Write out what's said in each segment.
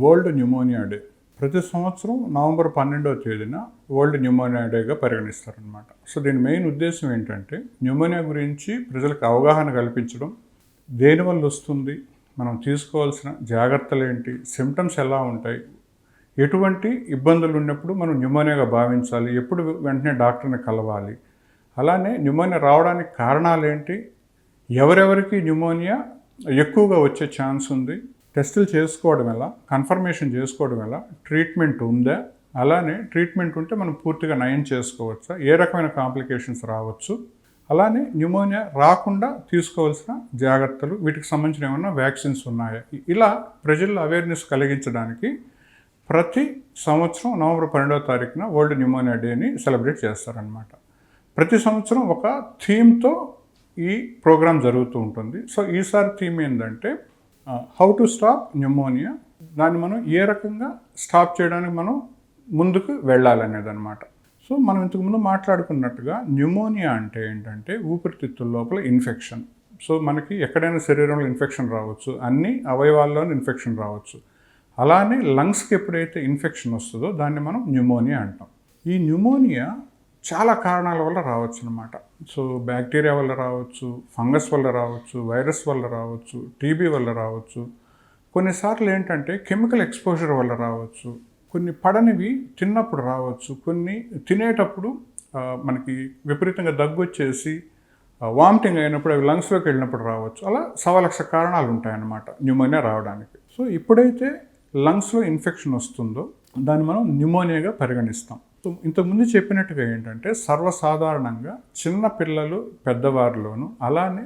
World pneumonia day. ప్రతి సంవత్సరం November 12వ తేదీన వరల్డ్ న్యూమోనియా డేగా పరిగణిస్తారనమాట. సో దీని మెయిన్ ఉద్దేశం ఏంటంటే న్యూమోనియా గురించి ప్రజలకు అవగాహన కల్పించడం, దేనివల్ల వస్తుంది, మనం తీసుకోవాల్సిన జాగ్రత్తలు ఏంటి, సిమ్టమ్స్ ఎలా ఉంటాయి, ఎటువంటి ఇబ్బందులు ఉన్నప్పుడు మనం న్యూమోనియాగా భావించాలి, ఎప్పుడు వెంటనే డాక్టర్ని కలవాలి, అలానే న్యూమోనియా రావడానికి కారణాలు ఏంటి, ఎవరెవరికి న్యూమోనియా ఎక్కువగా వచ్చే ఛాన్స్ ఉంది, టెస్టులు చేసుకోవడం ఎలా, కన్ఫర్మేషన్ చేసుకోవడం ఎలా, ట్రీట్మెంట్ ఉందా, అలానే ట్రీట్మెంట్ ఉంటే మనం పూర్తిగా నయం చేసుకోవచ్చా, ఏ రకమైన కాంప్లికేషన్స్ రావచ్చు, అలానే న్యూమోనియా రాకుండా తీసుకోవాల్సిన జాగ్రత్తలు, వీటికి సంబంధించిన ఏమన్నా వ్యాక్సిన్స్ ఉన్నాయా, ఇలా ప్రజల్లో అవేర్నెస్ కలిగించడానికి ప్రతి సంవత్సరం నవంబర్ 12వ తారీఖున వరల్డ్ న్యూమోనియా డేని సెలబ్రేట్ చేస్తారనమాట. ప్రతి సంవత్సరం ఒక థీమ్తో ఈ ప్రోగ్రాం జరుగుతూ ఉంటుంది. సో ఈసారి థీమ్ ఏంటంటే హౌ టు స్టాప్ న్యూమోనియా, దాన్ని మనం ఏ రకంగా స్టాప్ చేయడానికి మనం ముందుకు వెళ్ళాలనేది అనమాట. సో మనం ఇంతకుముందు మాట్లాడుకున్నట్టుగా న్యూమోనియా అంటే ఏంటంటే ఊపిరితిత్తుల లోపల ఇన్ఫెక్షన్. సో మనకి ఎక్కడైనా శరీరంలో ఇన్ఫెక్షన్ రావచ్చు, అన్ని అవయవాల్లోనూ ఇన్ఫెక్షన్ రావచ్చు. అలానే లంగ్స్కి ఎప్పుడైతే ఇన్ఫెక్షన్ వస్తుందో దాన్ని మనం న్యూమోనియా అంటాం. ఈ న్యూమోనియా చాలా కారణాల వల్ల రావచ్చు అనమాట. సో బ్యాక్టీరియా వల్ల రావచ్చు, ఫంగస్ వల్ల రావచ్చు, వైరస్ వల్ల రావచ్చు, టీబీ వల్ల రావచ్చు. కొన్నిసార్లు ఏంటంటే కెమికల్ ఎక్స్పోజర్ వల్ల రావచ్చు, కొన్ని పడనివి తిన్నప్పుడు రావచ్చు, కొన్ని తినేటప్పుడు మనకి విపరీతంగా దగ్గు వచ్చేసి వామిటింగ్ అయినప్పుడు అవి లంగ్స్లోకి వెళ్ళినప్పుడు రావచ్చు. అలా 1,00,000 కారణాలు ఉంటాయన్నమాట న్యూమోనియా రావడానికి. సో ఎప్పుడైతే లంగ్స్లో ఇన్ఫెక్షన్ వస్తుందో దాన్ని మనం న్యూమోనియాగా పరిగణిస్తాం. సో ఇంతకుముందు చెప్పినట్టుగా ఏంటంటే సర్వసాధారణంగా చిన్న పిల్లలు, పెద్దవారిలోను, అలానే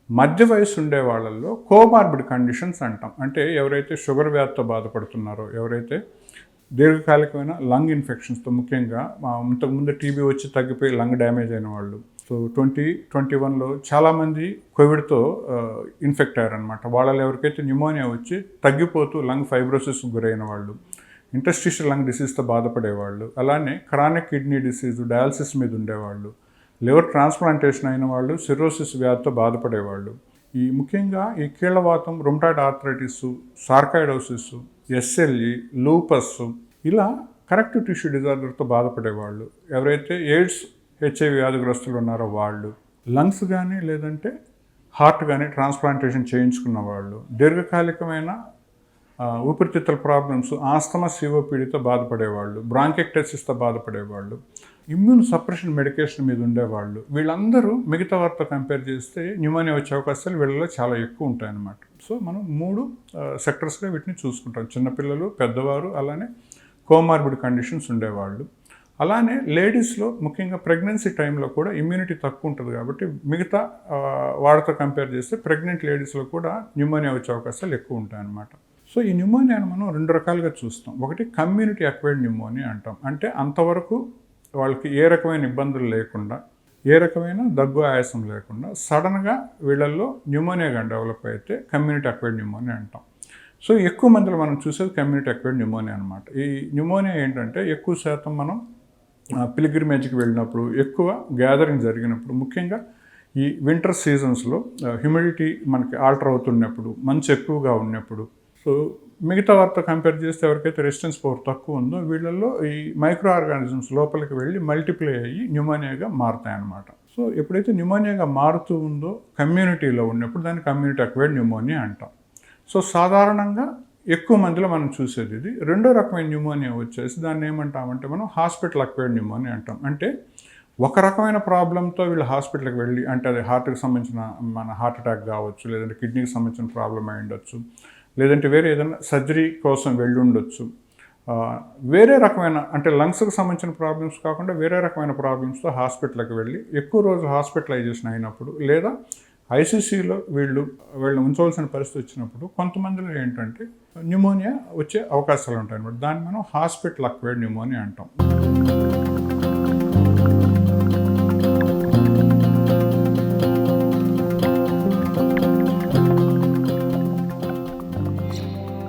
మధ్య వయసు ఉండే వాళ్ళల్లో కోమార్బిడ్ కండిషన్స్ అంటాం. అంటే ఎవరైతే షుగర్ వ్యాధితో బాధపడుతున్నారో, ఎవరైతే దీర్ఘకాలికమైన లంగ్ ఇన్ఫెక్షన్స్తో, ముఖ్యంగా ఇంతకుముందు టీబీ వచ్చి తగ్గిపోయి లంగ్ డ్యామేజ్ అయిన వాళ్ళు, సో 2021లో చాలామంది కోవిడ్తో ఇన్ఫెక్ట్ అయ్యారనమాట. వాళ్ళలో ఎవరికైతే న్యూమోనియా వచ్చి తగ్గిపోతూ లంగ్ ఫైబ్రోసిస్కి గురైన వాళ్ళు, ఇంటర్స్టిషియల్ లంగ్ డిసీజ్తో బాధపడేవాళ్ళు, అలానే క్రానిక్ కిడ్నీ డిసీజ్, డయాలసిస్ మీద ఉండేవాళ్ళు, లివర్ ట్రాన్స్ప్లాంటేషన్ అయిన వాళ్ళు, సిరోసిస్ వ్యాధితో బాధపడేవాళ్ళు, ముఖ్యంగా ఈ కీళ్ళవాతం, rheumatoid arthritis, sarcoidosis, SLE, lupus, ఇలా కనెక్టివ్ టిష్యూ డిజార్డర్తో బాధపడేవాళ్ళు, ఎవరైతే ఎయిడ్స్, హెచ్ఐవి వ్యాధిగ్రస్తులు ఉన్నారో వాళ్ళు, లంగ్స్ కానీ లేదంటే హార్ట్ కానీ ట్రాన్స్ప్లాంటేషన్ చేయించుకున్న వాళ్ళు, దీర్ఘకాలికమైన ఊపిరితిత్తుల ప్రాబ్లమ్స్, ఆస్తమా, సిఓపిడితో బాధపడేవాళ్ళు, బ్రాంకెక్టసిస్తో బాధపడేవాళ్ళు, ఇమ్యూన్ సప్రెషన్ మెడికేషన్ మీద ఉండేవాళ్ళు, వీళ్ళందరూ మిగతా వారితో కంపేర్ చేస్తే న్యూమోనియా వచ్చే అవకాశాలు వీళ్ళలో చాలా ఎక్కువ ఉంటాయన్నమాట. సో మనం 3 సెక్టర్స్గా వీటిని చూసుకుంటాం: చిన్నపిల్లలు, పెద్దవారు, అలానే కోమార్బిడ్ కండిషన్స్ ఉండేవాళ్ళు. అలానే లేడీస్లో ముఖ్యంగా ప్రెగ్నెన్సీ టైంలో కూడా ఇమ్యూనిటీ తక్కువ ఉంటుంది కాబట్టి మిగతా వాడితో కంపేర్ చేస్తే ప్రెగ్నెంట్ లేడీస్లో కూడా న్యూమోనియా వచ్చే అవకాశాలు ఎక్కువ ఉంటాయన్నమాట. సో ఈ న్యూమోనియాను మనం 2 రకాలుగా చూస్తాం. ఒకటి కమ్యూనిటీ అక్వైర్డ్ న్యూమోనియా అంటాం. అంటే అంతవరకు వాళ్ళకి ఏ రకమైన ఇబ్బందులు లేకుండా, ఏ రకమైన దగ్గు, ఆయాసం లేకుండా సడన్గా వీళ్ళల్లో న్యూమోనియాగా డెవలప్ అయితే కమ్యూనిటీ అక్వైర్డ్ న్యూమోనియా అంటాం. సో ఎక్కువ మందిలో మనం చూసేది కమ్యూనిటీ అక్వైర్డ్ న్యూమోనియా అనమాట. ఈ న్యూమోనియా ఏంటంటే ఎక్కువ శాతం మనం పిల్గ్రిమేజ్కి వెళ్ళినప్పుడు, ఎక్కువ గ్యాదరింగ్ జరిగినప్పుడు, ముఖ్యంగా ఈ వింటర్ సీజన్స్లో హ్యూమిడిటీ మనకి ఆల్టర్ అవుతున్నప్పుడు, మంచు ఎక్కువగా ఉన్నప్పుడు, సో మిగతా వారితో కంపేర్ చేస్తే ఎవరికైతే రెసిస్టెన్స్ పవర్ తక్కువ ఉందో వీళ్ళల్లో ఈ మైక్రో ఆర్గానిజమ్స్ లోపలికి వెళ్ళి మల్టిప్లై అయ్యి న్యూమోనియాగా మారుతాయన్నమాట. సో ఎప్పుడైతే న్యూమోనియాగా మారుతూ ఉందో కమ్యూనిటీలో ఉన్నప్పుడు దాన్ని కమ్యూనిటీ అక్వైర్డ్ న్యూమోనియా అంటాం. సో సాధారణంగా ఎక్కువ మందిలో మనం చూసేది ఇది. రెండో రకమైన న్యూమోనియా వచ్చేసి దాన్ని ఏమంటామంటే మనం హాస్పిటల్ అక్వైర్డ్ న్యూమోనియా అంటాం. అంటే ఒక రకమైన ప్రాబ్లంతో వీళ్ళు హాస్పిటల్కి వెళ్ళి, అంటే అది హార్ట్కి సంబంధించిన మన హార్ట్ అటాక్ కావచ్చు, లేదంటే కిడ్నీకి సంబంధించిన ప్రాబ్లం అయి ఉండొచ్చు, లేదంటే వేరే ఏదైనా సర్జరీ కోసం వెళ్ళి ఉండొచ్చు, వేరే రకమైన అంటే లంగ్స్కి సంబంధించిన ప్రాబ్లమ్స్ కాకుండా వేరే రకమైన ప్రాబ్లమ్స్తో హాస్పిటల్కి వెళ్ళి ఎక్కువ రోజు హాస్పిటలైజేషన్ అయినప్పుడు, లేదా ఐసీసీలో వీళ్ళని ఉంచవలసిన పరిస్థితి వచ్చినప్పుడు కొంతమందిలో ఏంటంటే న్యూమోనియా వచ్చే అవకాశాలు ఉంటాయి అన్నమాట. దాన్ని మనం హాస్పిటల్ అక్వైర్డ్ న్యూమోనియా అంటాం.